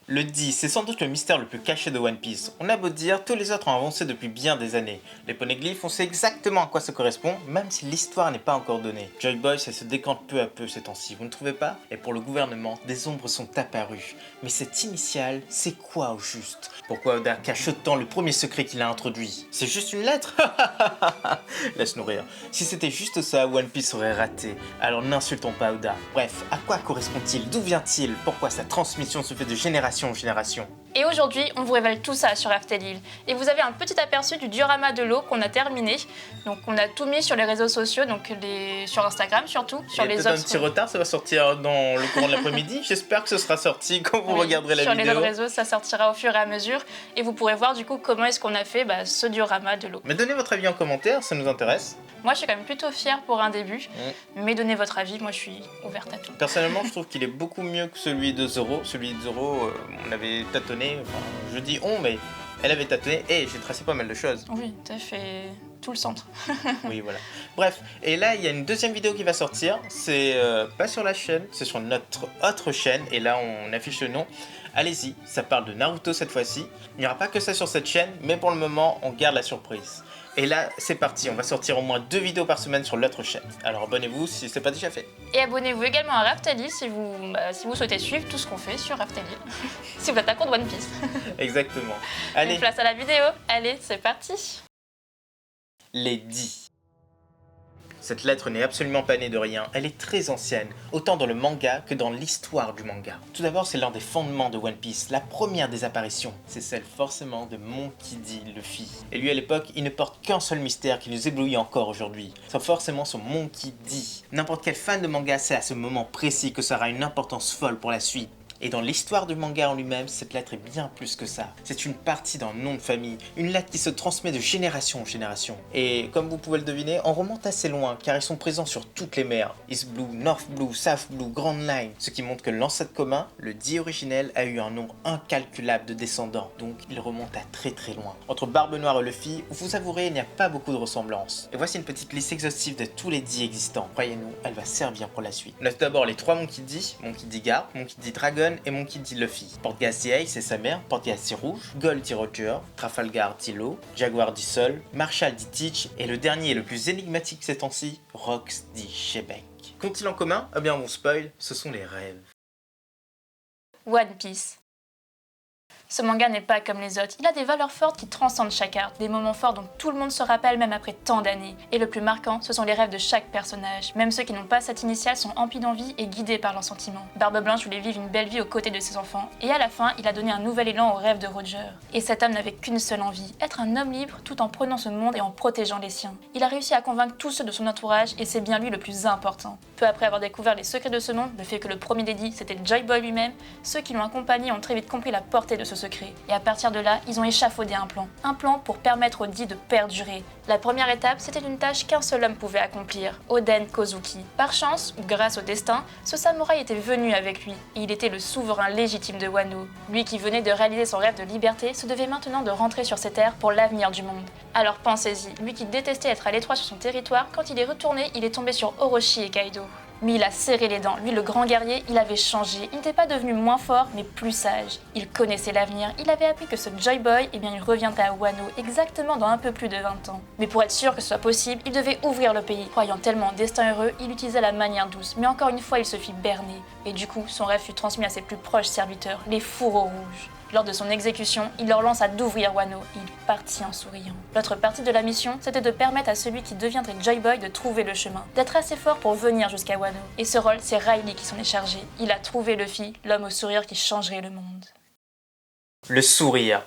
Le D, c'est sans doute le mystère le plus caché de One Piece. On a beau dire, tous les autres ont avancé depuis bien des années. Les poneglyphes, on sait exactement à quoi ça correspond, même si l'histoire n'est pas encore donnée. Joy Boy, ça se décante peu à peu ces temps-ci, vous ne trouvez pas? Et pour le gouvernement, des ombres sont apparues. Mais cette initiale, c'est quoi au juste? Pourquoi Oda cache autant le premier secret qu'il a introduit? C'est juste une lettre? Laisse-nous rire. Si c'était juste ça, One Piece aurait raté. Alors n'insultons pas Oda. Bref, à quoi correspond-il? D'où vient-il? Pourquoi sa transmission se fait de génération en génération? Et aujourd'hui, on vous révèle tout ça sur Aftelil. Et vous avez un petit aperçu du diorama de l'eau qu'on a terminé. Donc on a tout mis sur les réseaux sociaux, donc sur Instagram surtout, sur les autres. Un petit retard, ça va sortir dans le courant de l'après-midi. J'espère que ce sera sorti quand vous regarderez la vidéo. Sur les autres réseaux, ça sortira au fur et à mesure. Et vous pourrez voir du coup comment est-ce qu'on a fait ce diorama de l'eau. Mais donnez votre avis en commentaire, ça nous intéresse. Moi, je suis quand même plutôt fière pour un début. Mais donnez votre avis, moi je suis ouverte à tout. Personnellement, je trouve qu'il est beaucoup mieux que celui de Zoro. Celui de Zoro, on avait tâtonné, enfin, je dis on, mais elle avait tâtonné et j'ai tracé pas mal de choses. Oui, t'as fait tout le centre. Oui, voilà. Bref, et là, il y a une deuxième vidéo qui va sortir. C'est pas sur la chaîne, c'est sur notre autre chaîne. Et là, on affiche le nom. Allez-y, ça parle de Naruto cette fois-ci. Il n'y aura pas que ça sur cette chaîne, mais pour le moment, on garde la surprise. Et là, c'est parti, on va sortir au moins 2 vidéos par semaine sur l'autre chaîne. Alors abonnez-vous si ce n'est pas déjà fait. Et abonnez-vous également à Raftalil si vous souhaitez suivre tout ce qu'on fait sur Raftalil. Si vous êtes à court de One Piece. Exactement. Allez. Place à la vidéo. Allez, c'est parti. Les 10. Cette lettre n'est absolument pas née de rien, elle est très ancienne, autant dans le manga que dans l'histoire du manga. Tout d'abord, c'est l'un des fondements de One Piece, la première des apparitions. C'est celle forcément de Monkey D. Luffy. Et lui à l'époque, il ne porte qu'un seul mystère qui nous éblouit encore aujourd'hui. C'est forcément son Monkey D. N'importe quel fan de manga sait à ce moment précis que ça aura une importance folle pour la suite. Et dans l'histoire du manga en lui-même, cette lettre est bien plus que ça. C'est une partie d'un nom de famille, une lettre qui se transmet de génération en génération. Et comme vous pouvez le deviner, on remonte assez loin car ils sont présents sur toutes les mers. East Blue, North Blue, South Blue, Grand Line. Ce qui montre que l'ancêtre commun, le D originel, a eu un nombre incalculable de descendants. Donc il remonte à très très loin. Entre Barbe Noire et Luffy, vous avouerez, il n'y a pas beaucoup de ressemblances. Et voici une petite liste exhaustive de tous les D existants. Croyez-nous, elle va servir pour la suite. On a tout d'abord les 3 Monkey D, Monkey D Garp, Monkey D Dragon et Monkey D Luffy. Portgas D Ace, c'est sa mère, Portgas D Rouge, Gold D Roger, Trafalgar D Law, Jaguar D Sol, Marshall D Teach et le dernier et le plus énigmatique ces temps-ci, Rox D Shebeck. Qu'ont-ils en commun? Eh bien on vous spoil, ce sont les rêves. One Piece. Ce manga n'est pas comme les autres, il a des valeurs fortes qui transcendent chaque arc, des moments forts dont tout le monde se rappelle même après tant d'années. Et le plus marquant, ce sont les rêves de chaque personnage. Même ceux qui n'ont pas cette initiale sont emplis d'envie et guidés par leurs sentiments. Barbe Blanche voulait vivre une belle vie aux côtés de ses enfants, et à la fin, il a donné un nouvel élan aux rêves de Roger. Et cet homme n'avait qu'une seule envie, être un homme libre tout en prenant ce monde et en protégeant les siens. Il a réussi à convaincre tous ceux de son entourage et c'est bien lui le plus important. Peu après avoir découvert les secrets de ce monde, le fait que le premier des dix c'était Joy Boy lui-même, ceux qui l'ont accompagné ont très vite compris la portée de ce secret. Et à partir de là, ils ont échafaudé un plan pour permettre aux dix de perdurer. La première étape, c'était une tâche qu'un seul homme pouvait accomplir, Oden Kozuki. Par chance, ou grâce au destin, ce samouraï était venu avec lui, et il était le souverain légitime de Wano. Lui qui venait de réaliser son rêve de liberté se devait maintenant de rentrer sur ses terres pour l'avenir du monde. Alors pensez-y, lui qui détestait être à l'étroit sur son territoire, quand il est retourné, il est tombé sur Orochi et Kaido. Mais il a serré les dents, lui le grand guerrier, il avait changé, il n'était pas devenu moins fort, mais plus sage. Il connaissait l'avenir, il avait appris que ce Joy Boy, il reviendrait à Wano exactement dans un peu plus de 20 ans. Mais pour être sûr que ce soit possible, il devait ouvrir le pays. Croyant tellement en destin heureux, il utilisait la manière douce, mais encore une fois il se fit berner. Et du coup, son rêve fut transmis à ses plus proches serviteurs, les fourreaux rouges. Lors de son exécution, il leur lança d'ouvrir Wano et il partit en souriant. L'autre partie de la mission, c'était de permettre à celui qui deviendrait Joy Boy de trouver le chemin, d'être assez fort pour venir jusqu'à Wano. Et ce rôle, c'est Riley qui s'en est chargé. Il a trouvé Luffy, l'homme au sourire qui changerait le monde. Le sourire.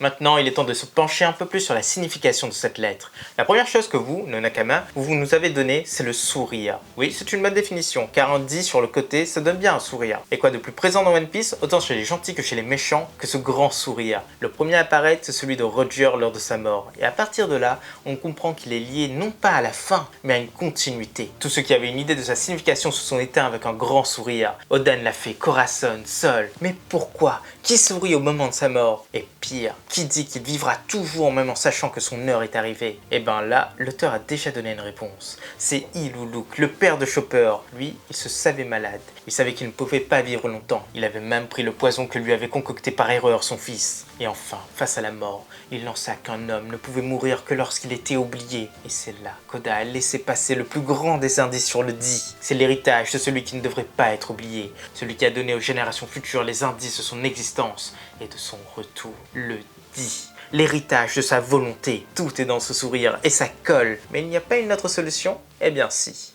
Maintenant, il est temps de se pencher un peu plus sur la signification de cette lettre. La première chose que vous, Nonakama, vous nous avez donnée, c'est le sourire. Oui, c'est une bonne définition, car un dit sur le côté, ça donne bien un sourire. Et quoi de plus présent dans One Piece, autant chez les gentils que chez les méchants, que ce grand sourire. Le premier à apparaître, c'est celui de Roger lors de sa mort. Et à partir de là, on comprend qu'il est lié non pas à la fin, mais à une continuité. Tous ceux qui avaient une idée de sa signification se sont éteints avec un grand sourire. Oden l'a fait, Corazon, Sol. Mais pourquoi? Qui sourit au moment de sa mort? Et pire, Qui dit qu'il vivra toujours même en sachant que son heure est arrivée? Et ben là, l'auteur a déjà donné une réponse. C'est Iluluk, le père de Chopper. Lui, il se savait malade. Il savait qu'il ne pouvait pas vivre longtemps. Il avait même pris le poison que lui avait concocté par erreur son fils. Et enfin, face à la mort, il lança qu'un homme ne pouvait mourir que lorsqu'il était oublié. Et c'est là qu'Oda a laissé passer le plus grand des indices sur le dit. C'est l'héritage de celui qui ne devrait pas être oublié. Celui qui a donné aux générations futures les indices de son existence et de son retour. Le dit. L'héritage de sa volonté. Tout est dans ce sourire et ça colle. Mais il n'y a pas une autre solution? Eh bien si.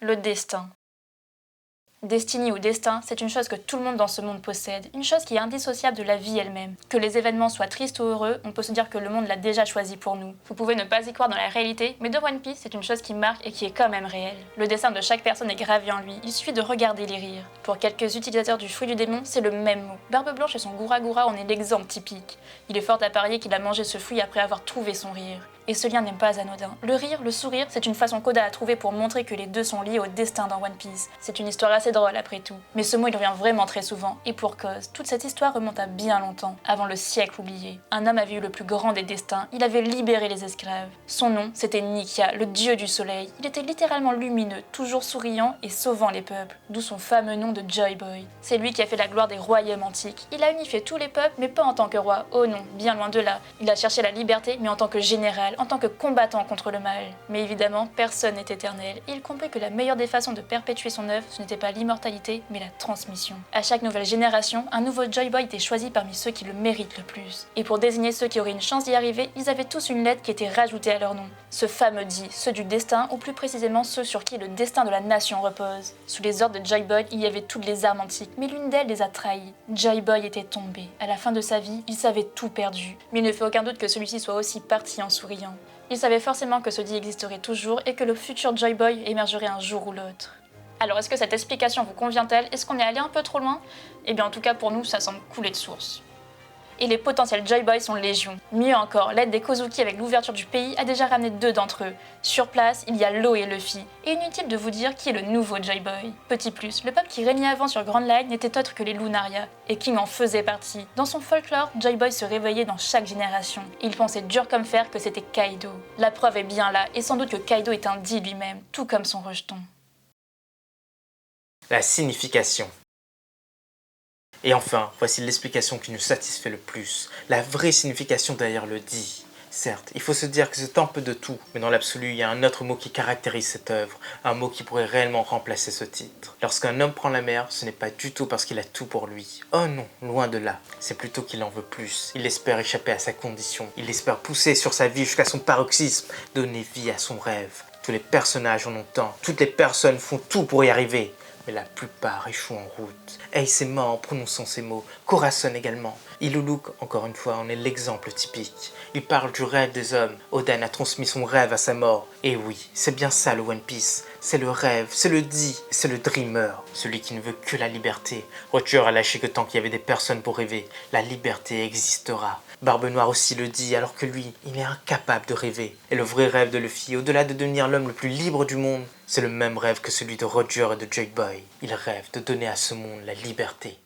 Le destin. Destiny ou destin, c'est une chose que tout le monde dans ce monde possède, une chose qui est indissociable de la vie elle-même. Que les événements soient tristes ou heureux, on peut se dire que le monde l'a déjà choisi pour nous. Vous pouvez ne pas y croire dans la réalité, mais dans One Piece, c'est une chose qui marque et qui est quand même réelle. Le destin de chaque personne est gravé en lui, il suffit de regarder les rires. Pour quelques utilisateurs du fruit du démon, c'est le même mot. Barbe Blanche et son Gura Gura en est l'exemple typique. Il est fort à parier qu'il a mangé ce fruit après avoir trouvé son rire. Et ce lien n'est pas anodin. Le rire, le sourire, c'est une façon qu'Oda a trouvée pour montrer que les deux sont liés au destin dans One Piece. C'est une histoire assez drôle après tout. Mais ce mot il revient vraiment très souvent, et pour cause. Toute cette histoire remonte à bien longtemps, avant le siècle oublié. Un homme avait eu le plus grand des destins, il avait libéré les esclaves. Son nom, c'était Nikia, le dieu du soleil. Il était littéralement lumineux, toujours souriant et sauvant les peuples, d'où son fameux nom de Joy Boy. C'est lui qui a fait la gloire des royaumes antiques. Il a unifié tous les peuples, mais pas en tant que roi. Oh non, bien loin de là. Il a cherché la liberté, mais en tant que général, en tant que combattant contre le mal. Mais évidemment, personne n'est éternel, et il comprit que la meilleure des façons de perpétuer son œuvre, ce n'était pas l'immortalité, mais la transmission. À chaque nouvelle génération, un nouveau Joy Boy était choisi parmi ceux qui le méritent le plus. Et pour désigner ceux qui auraient une chance d'y arriver, ils avaient tous une lettre qui était rajoutée à leur nom. Ce fameux dit, ceux du destin, ou plus précisément ceux sur qui le destin de la nation repose. Sous les ordres de Joy Boy, il y avait toutes les armes antiques, mais l'une d'elles les a trahis. Joy Boy était tombé. À la fin de sa vie, il savait tout perdu. Mais il ne fait aucun doute que celui-ci soit aussi parti en souriant. Il savait forcément que ce dit existerait toujours et que le futur Joy Boy émergerait un jour ou l'autre. Alors est-ce que cette explication vous convient-elle? Est-ce qu'on est allé un peu trop loin? Eh bien en tout cas pour nous ça semble couler de source. Et les potentiels Joy Boys sont légion. Mieux encore, l'aide des Kozuki avec l'ouverture du pays a déjà ramené 2 d'entre eux. Sur place, il y a Law et Luffy. Et inutile de vous dire qui est le nouveau Joy Boy. Petit plus, le peuple qui régnait avant sur Grand Line n'était autre que les Lunaria, et King en faisait partie. Dans son folklore, Joy Boy se réveillait dans chaque génération. Et il pensait dur comme fer que c'était Kaido. La preuve est bien là, et sans doute que Kaido est un dit lui-même, tout comme son rejeton. La signification. Et enfin, voici l'explication qui nous satisfait le plus, la vraie signification derrière le dit. Certes, il faut se dire que c'est un peu de tout, mais dans l'absolu, il y a un autre mot qui caractérise cette œuvre, un mot qui pourrait réellement remplacer ce titre. Lorsqu'un homme prend la mer, ce n'est pas du tout parce qu'il a tout pour lui. Oh non, loin de là. C'est plutôt qu'il en veut plus. Il espère échapper à sa condition. Il espère pousser sur sa vie jusqu'à son paroxysme, donner vie à son rêve. Tous les personnages en ont tant, toutes les personnes font tout pour y arriver. Mais la plupart échouent en route. Ace est mort en prononçant ces mots. Corazon également. Iluluk, encore une fois, en est l'exemple typique. Il parle du rêve des hommes. Oden a transmis son rêve à sa mort. Et oui, c'est bien ça le One Piece. C'est le rêve, c'est le dit, c'est le dreamer. Celui qui ne veut que la liberté. Roger a lâché que tant qu'il y avait des personnes pour rêver, la liberté existera. Barbe Noire aussi le dit, alors que lui, il est incapable de rêver. Et le vrai rêve de Luffy, au-delà de devenir l'homme le plus libre du monde, c'est le même rêve que celui de Roger et de Joy Boy. Il rêve de donner à ce monde la liberté.